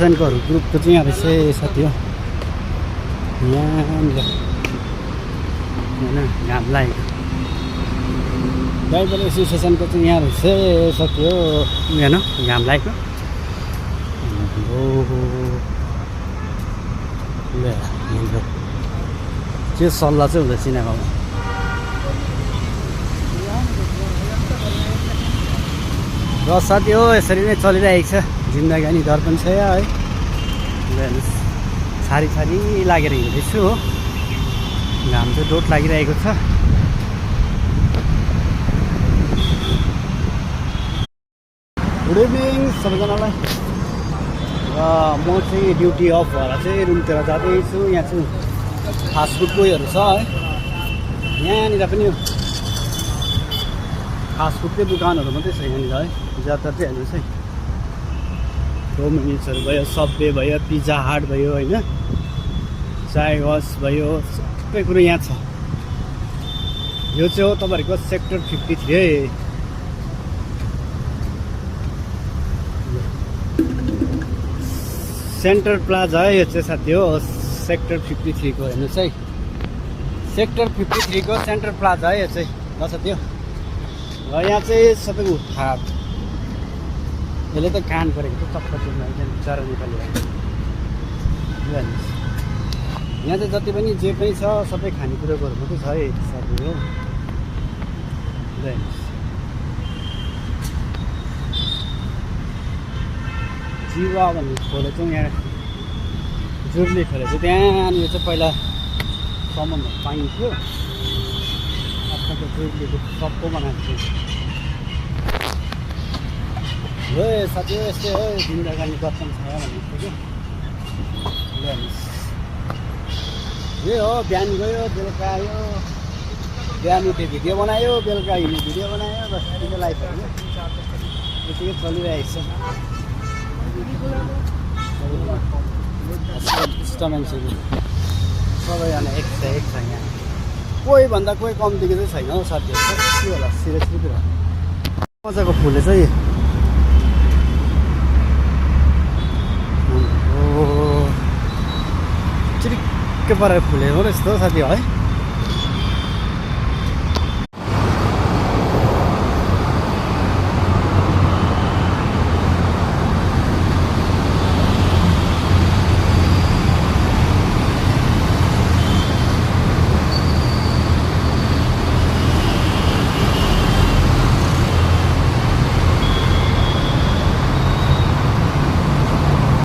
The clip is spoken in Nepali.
एसोसिएसनको ग्रुपको चाहिँ यहाँ रहेछ साथी हो। यहाँनिर होइन घाम लागेको ड्राइभर एसोसिएसनको चाहिँ यहाँ रहेछ साथी हो। हेर्न घाम लागेको त्यो सल्लाह चाहिँ हुँदैछ यिनीहरूकोमा। र साथी हो यसरी नै चलिरहेको छ जिन्दगानी दर्पण छ है। हेर्नुहोस् छारी छारी लागेर हिँड्दैछु हो। घाम चाहिँ डोट लागिरहेको छ। गुड इभिनिङ सबैजनालाई। र म चाहिँ ड्युटी अफ भएर चाहिँ रुमतिर जाँदैछु। यहाँ चाहिँ फास्टफुडको उयोहरू छ है। यहाँनिर पनि फास्टफुडकै दोकानहरू मात्रै छ यहाँनिर है। ज्यादा चाहिँ हेर्नुहोस् है डोमिनोसहरू भयो, सबवे भयो, पिज्जा हट भयो होइन, चाय वास भयो, सबै कुरो यहाँ छ। यो चाहिँ हो तपाईँहरूको सेक्टर 53 है। सेन्टर प्लाजा है यो चाहिँ साथी हो। सेक्टर 53 को हेर्नुहोस् है। सेक्टर 53 को सेन्टर प्लाजा है यो चाहिँ ल साथी हो। र यहाँ चाहिँ सबैको उत्थाप यसले त कान परेको छ चक्कर चुरमा बिचरा नेपाली भाइ। यहाँ चाहिँ जति पनि जे पनि छ सबै खानेकुरोहरू मात्रै छ है साथी हो। जीवा भन्ने खोले चाहिँ यहाँ जुर्ली खोले चाहिँ त्यहाँनिर चाहिँ पहिला सामानहरू पाइन्थ्यो। आजकल जुर्लीको सबको बनाएको थियो। हो साथी हो यस्तै हो जिन्दगानी दर्पण छ भन्ने थियो कि। हेर्नुहोस् यही हो बिहान गयो बेलुका आयो। बिहान उठ्यो भिडियो बनायो, बेलुका हिँड्यो भिडियो बनायो। बस यतिकै लाइफ होइन यतिकै चलिरहेको छ। दुष्ट मान्छेहरू सबैजना एक छ यहाँ। कोही भन्दा कोही कम्तीको चाहिँ छैन हौ साथीहरू। के होला सिरियसली कुरा मजाको फुले चाहिँ चिरिक्क परेर फुलेको रहेछ त साथी है।